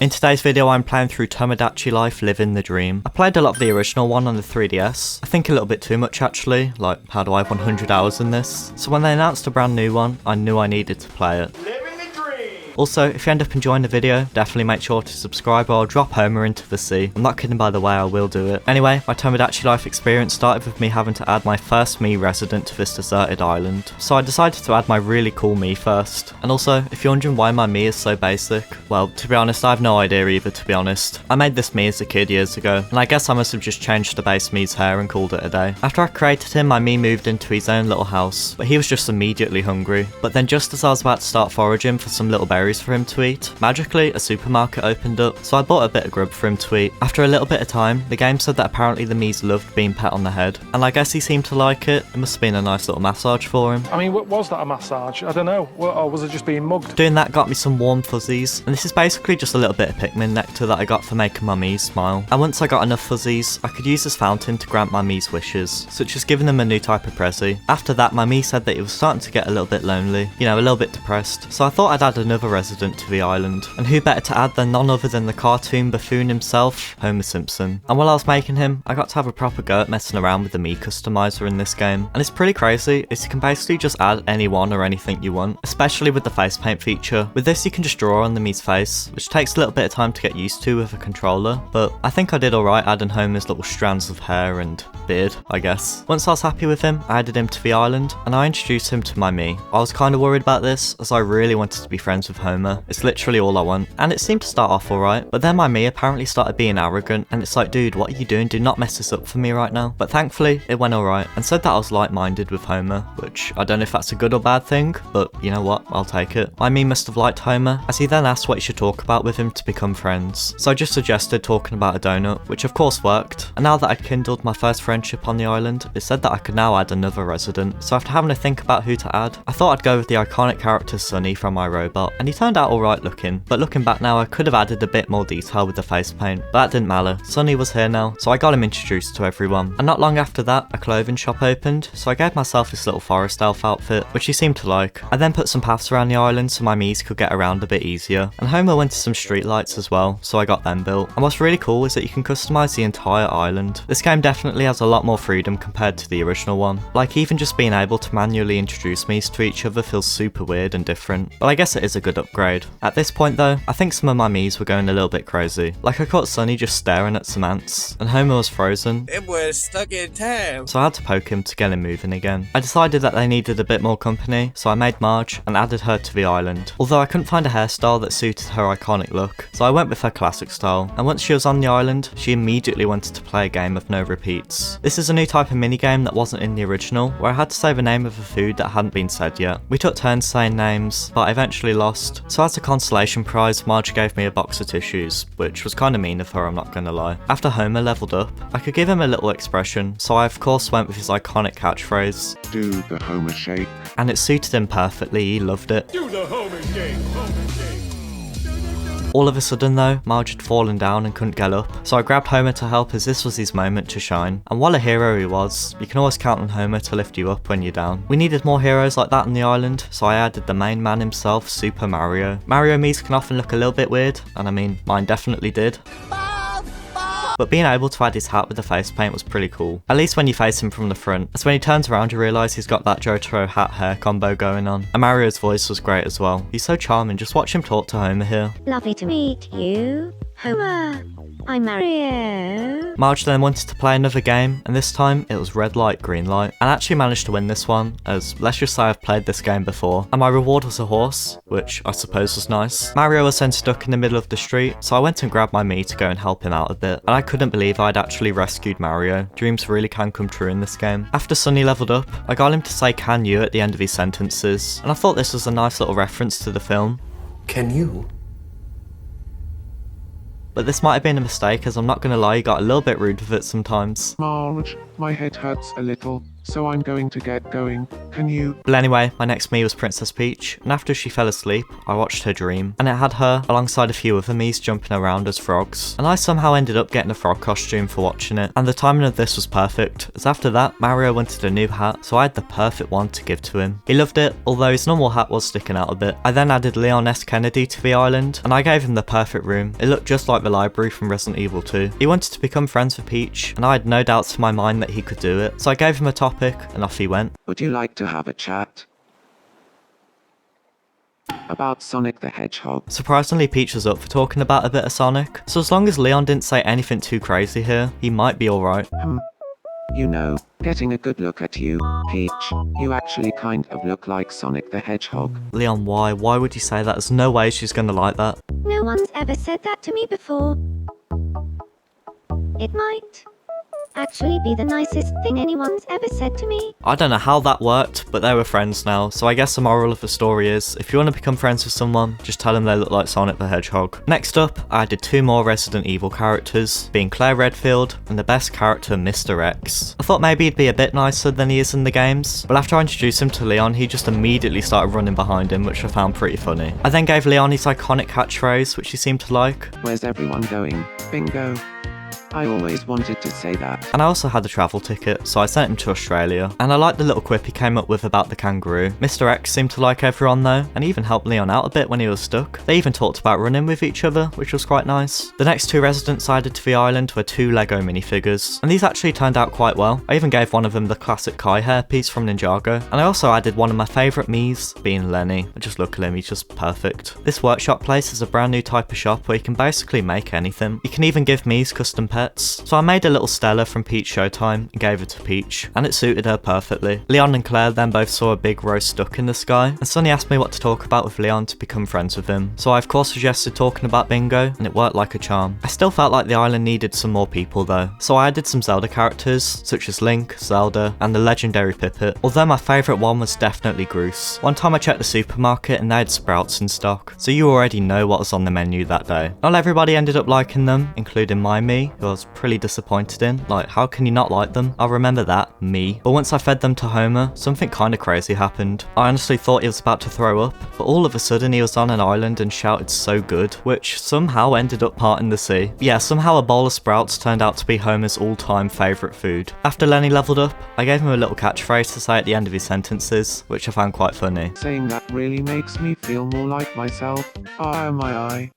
In today's video I'm playing through Tomodachi Life Living the Dream. I played a lot of the original one on the 3DS, I think a little bit too much actually, like how do I have 100 hours in this? So when they announced a brand new one, I knew I needed to play it. Also, if you end up enjoying the video, definitely make sure to subscribe or I'll drop Homer into the sea. I'm not kidding by the way, I will do it. Anyway, my Tomodachi Life experience started with me having to add my first Mii resident to this deserted island. So I decided to add my really cool Mii first. And also, if you're wondering why my Mii is so basic, well, to be honest, I have no idea either, to be honest. I made this Mii as a kid years ago, and I guess I must have just changed the base Mii's hair and called it a day. After I created him, my Mii moved into his own little house, but he was just immediately hungry. But then just as I was about to start foraging for some little berries for him to eat, magically a supermarket opened up, so I bought a bit of grub for him to eat. After a little bit of time, the game said that apparently the Miis loved being pet on the head, and I guess he seemed to like it. It must have been a nice little massage for him. I mean, was that a massage? I don't know, or was it just being mugged? Doing that got me some warm fuzzies, and this is basically just a little bit of Pikmin nectar that I got for making my Miis smile. And once I got enough fuzzies, I could use this fountain to grant my Miis wishes, such as giving them a new type of Prezi. After that, my Mii said that it was starting to get a little bit lonely, you know, a little bit depressed, so I thought I'd add another resident to the island. And who better to add than none other than the cartoon buffoon himself, Homer Simpson. And while I was making him, I got to have a proper go at messing around with the Mii customizer in this game. And it's pretty crazy, is you can basically just add anyone or anything you want, especially with the face paint feature. With this you can just draw on the Mii's face, which takes a little bit of time to get used to with a controller, but I think I did alright adding Homer's little strands of hair and beard, I guess. Once I was happy with him, I added him to the island, and I introduced him to my Mii. I was kind of worried about this, as I really wanted to be friends with Homer. It's literally all I want, and it seemed to start off alright, but then my Mii apparently started being arrogant, and it's like, dude, what are you doing? Do not mess this up for me right now. But thankfully, it went alright, and said that I was like-minded with Homer, which I don't know if that's a good or bad thing, but you know what, I'll take it. My Mii must have liked Homer, as he then asked what he should talk about with him to become friends. So I just suggested talking about a donut, which of course worked, and now that I'd kindled my first friendship on the island, it said that I could now add another resident. So after having to think about who to add, I thought I'd go with the iconic character Sonny from iRobot, and he turned out alright looking, but looking back now I could have added a bit more detail with the face paint, but that didn't matter. Sonny was here now, so I got him introduced to everyone. And not long after that, a clothing shop opened, so I gave myself this little forest elf outfit, which he seemed to like. I then put some paths around the island so my Miis could get around a bit easier, and Homer wanted some street lights as well, so I got them built. And what's really cool is that you can customise the entire island. This game definitely has a lot more freedom compared to the original one. Like, even just being able to manually introduce Miis to each other feels super weird and different, but I guess it is a good upgrade. At this point though, I think some of my Miis were going a little bit crazy. Like, I caught Sonny just staring at some ants, and Homer was frozen. It was stuck in time. So I had to poke him to get him moving again. I decided that they needed a bit more company, so I made Marge and added her to the island. Although I couldn't find a hairstyle that suited her iconic look, so I went with her classic style. And once she was on the island, she immediately wanted to play a game of no repeats. This is a new type of minigame that wasn't in the original, where I had to say the name of a food that hadn't been said yet. We took turns saying names, but I eventually lost. So as a consolation prize, Marge gave me a box of tissues, which was kind of mean of her, I'm not gonna lie. After Homer leveled up, I could give him a little expression, so I of course went with his iconic catchphrase, "Do the Homer shake." And it suited him perfectly, he loved it. Do the Homer shake, Homer shake. All of a sudden though, Marge had fallen down and couldn't get up, so I grabbed Homer to help as this was his moment to shine. And while a hero he was, you can always count on Homer to lift you up when you're down. We needed more heroes like that on the island, so I added the main man himself, Super Mario. Mario Miis can often look a little bit weird, and I mean, mine definitely did. But being able to add his hat with the face paint was pretty cool. At least when you face him from the front, as when he turns around you realise he's got that Jotaro hat hair combo going on. And Mario's voice was great as well. He's so charming, just watch him talk to Homer here. Lovely to meet you, Homer. I'm Mario. Marge then wanted to play another game, and this time it was red light, green light. And I actually managed to win this one, as let's just say I've played this game before. And my reward was a horse, which I suppose was nice. Mario was then stuck in the middle of the street, so I went and grabbed my Mii to go and help him out a bit. And I couldn't believe I'd actually rescued Mario. Dreams really can come true in this game. After Sonny leveled up, I got him to say "can you" at the end of his sentences, and I thought this was a nice little reference to the film. Can you? But this might have been a mistake, as I'm not gonna lie, he got a little bit rude with it sometimes. Marge, my head hurts a little. so I'm going to get going. Can you? But anyway, my next Mii was Princess Peach, and after she fell asleep, I watched her dream, and it had her alongside a few other Miis jumping around as frogs, and I somehow ended up getting a frog costume for watching it, and the timing of this was perfect, as after that, Mario wanted a new hat, so I had the perfect one to give to him. He loved it, although his normal hat was sticking out a bit. I then added Leon S. Kennedy to the island, and I gave him the perfect room. It looked just like the library from Resident Evil 2. He wanted to become friends with Peach, and I had no doubts in my mind that he could do it, so I gave him a topic, and off he went. Would you like to have a chat about Sonic the Hedgehog? Surprisingly, Peach was up for talking about a bit of Sonic, so as long as Leon didn't say anything too crazy here, he might be alright. You know, getting a good look at you, Peach, you actually kind of look like Sonic the Hedgehog. Leon, why? Why would you say that? There's no way she's gonna like that. No one's ever said that to me before. It might actually be the nicest thing anyone's ever said to me. I don't know how that worked, but they were friends now, so I guess the moral of the story is, if you want to become friends with someone, just tell them they look like Sonic the Hedgehog. Next up, I added 2 more Resident Evil characters, being Claire Redfield and the best character, Mr. X. I thought maybe he'd be a bit nicer than he is in the games, but after I introduced him to Leon, he just immediately started running behind him, which I found pretty funny. I then gave Leon his iconic catchphrase, which he seemed to like. Where's everyone going? Bingo. I always wanted to say that. And I also had a travel ticket, so I sent him to Australia. And I liked the little quip he came up with about the kangaroo. Mr. X seemed to like everyone though, and even helped Leon out a bit when he was stuck. They even talked about running with each other, which was quite nice. The next 2 residents I added to the island were 2 Lego minifigures, and these actually turned out quite well. I even gave one of them the classic Kai hairpiece from Ninjago, and I also added one of my favourite Miis, being Lenny. Just look at him, he's just perfect. This workshop place is a brand new type of shop where you can basically make anything. You can even give Miis custom pets. So I made a little Stella from Peach Showtime and gave it to Peach, and it suited her perfectly. Leon and Claire then both saw a big roast duck in the sky, and Sunny asked me what to talk about with Leon to become friends with him. So I of course suggested talking about bingo, and it worked like a charm. I still felt like the island needed some more people though, so I added some Zelda characters, such as Link, Zelda, and the legendary Pipit, although my favourite one was definitely Groose. One time I checked the supermarket and they had sprouts in stock, so you already know what was on the menu that day. Not everybody ended up liking them, including my Mii, who I was pretty disappointed in. Like, how can you not like them? I'll remember that, me. But once I fed them to Homer, something kinda crazy happened. I honestly thought he was about to throw up, but all of a sudden he was on an island and shouted so good, which somehow ended up parting the sea. Yeah, somehow a bowl of sprouts turned out to be Homer's all-time favourite food. After Lenny leveled up, I gave him a little catchphrase to say at the end of his sentences, which I found quite funny. Saying that really makes me feel more like myself. Ah, my eye.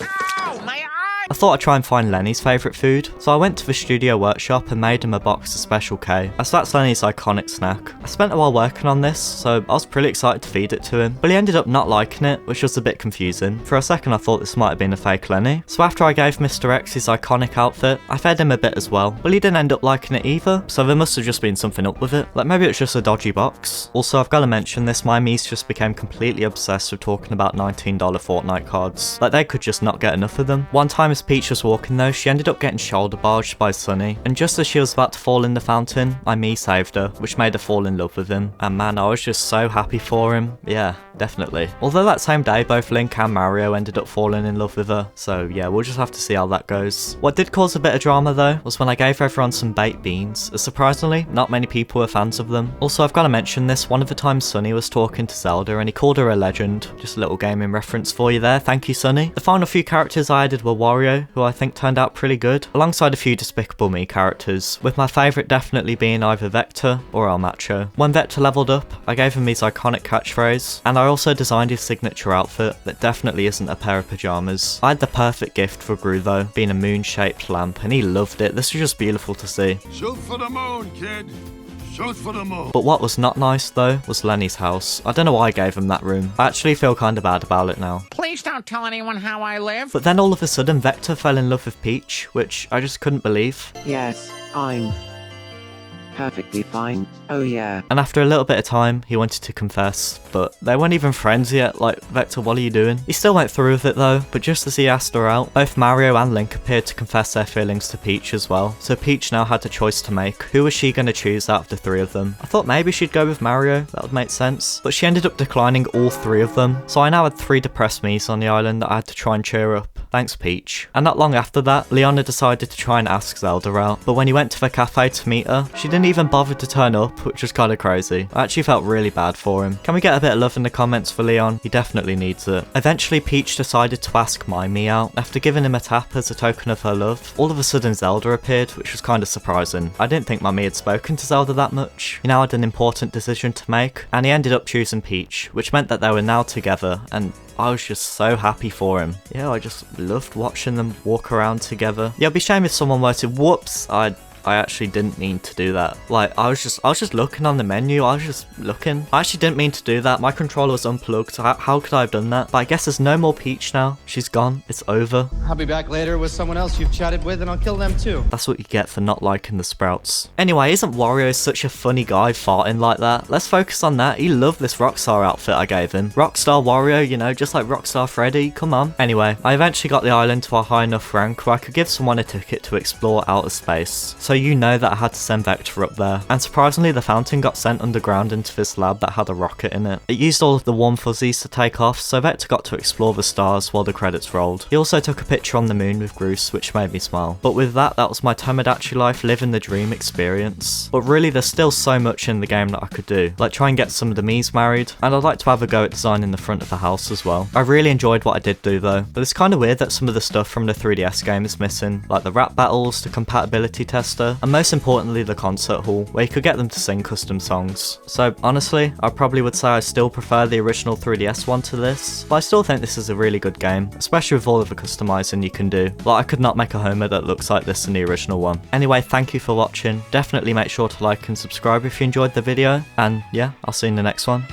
Ow, my eye! I thought I'd try and find Lenny's favourite food, so I went to the studio workshop and made him a box of Special K, as that's Lenny's iconic snack. I spent a while working on this, so I was pretty excited to feed it to him, but he ended up not liking it, which was a bit confusing. For a second I thought this might have been a fake Lenny, so after I gave Mr. X his iconic outfit, I fed him a bit as well. Well, he didn't end up liking it either, so there must have just been something up with it. Like maybe it's just a dodgy box. Also, I've got to mention this, my Miis just became completely obsessed with talking about $19 Fortnite cards. Like they could just not get enough of them. One time as Peach was walking though, she ended up getting shoulder barged by Sunny, and just as she was about to fall in the fountain, my Mii saved her, which made her fall in love with him. And man, I was just so happy for him. Yeah, definitely. Although that same day, both Link and Mario ended up falling in love with her, so yeah, we'll just have to see how that goes. What did cause a bit of drama though, was when I gave everyone some baked beans, as surprisingly, not many people were fans of them. Also, I've got to mention this, one of the times Sunny was talking to Zelda and he called her a legend. Just a little gaming reference for you there, thank you Sunny. The final few characters I added were Wario, who I think turned out pretty good, alongside a few Despicable Me characters, with my favourite definitely being either Vector or El Macho. When Vector leveled up, I gave him his iconic catchphrase, and I also designed his signature outfit that definitely isn't a pair of pyjamas. I had the perfect gift for Gru though, being a moon-shaped lamp, and he loved it. This was just beautiful to see. Shoot for the moon, kid. Shoot for the moon. But what was not nice though was Lenny's house. I don't know why I gave him that room. I actually feel kind of bad about it now. Please don't tell anyone how I live. But then all of a sudden Vector fell in love with Peach, which I just couldn't believe. Yes, I'm perfectly fine. Oh yeah. And after a little bit of time, he wanted to confess, but they weren't even friends yet. Like, Vector, what are you doing? He still went through with it though, but just as he asked her out, both Mario and Link appeared to confess their feelings to Peach as well. So Peach now had a choice to make. Who was she going to choose out of the 3 of them? I thought maybe she'd go with Mario, that would make sense. But she ended up declining all 3 of them. So I now had 3 depressed Miis on the island that I had to try and cheer up. Thanks, Peach. And not long after that, Leona decided to try and ask Zelda out, but when he went to the cafe to meet her, she didn't even bother to turn up, which was kind of crazy. I actually felt really bad for him. Can we get a bit of love in the comments for Leon? He definitely needs it. Eventually, Peach decided to ask my Mii out. After giving him a tap as a token of her love, all of a sudden Zelda appeared, which was kind of surprising. I didn't think my Mii had spoken to Zelda that much. He now had an important decision to make, and he ended up choosing Peach, which meant that they were now together, and I was just so happy for him. Yeah, I just loved watching them walk around together. Yeah, it'd be a shame if someone were to, whoops, I actually didn't mean to do that. Like, I was just looking on the menu, I was just looking. I actually didn't mean to do that, my controller was unplugged, so how could I have done that? But I guess there's no more Peach now. She's gone, it's over. I'll be back later with someone else you've chatted with and I'll kill them too. That's what you get for not liking the Sprouts. Anyway, isn't Wario such a funny guy farting like that? Let's focus on that. He loved this Rockstar outfit I gave him. Rockstar Wario, you know, just like Rockstar Freddy, come on. Anyway, I eventually got the island to a high enough rank where I could give someone a ticket to explore outer space. So you know that I had to send Vector up there, and surprisingly the fountain got sent underground into this lab that had a rocket in it. It used all of the warm fuzzies to take off, so Vector got to explore the stars while the credits rolled. He also took a picture on the moon with Groose, which made me smile. But with that was my Tomodachi Life living the dream experience. But really there's still so much in the game that I could do, like try and get some of the Miis married, and I'd like to have a go at designing the front of the house as well. I really enjoyed what I did do though, but it's kind of weird that some of the stuff from the 3DS game is missing, like the rap battles, the compatibility tester, and most importantly the concert hall, where you could get them to sing custom songs. So honestly, I probably would say I still prefer the original 3DS one to this, but I still think this is a really good game, especially with all of the customizing you can do. Like, I could not make a Homer that looks like this in the original one. Anyway, thank you for watching. Definitely make sure to like and subscribe if you enjoyed the video, and yeah, I'll see you in the next one.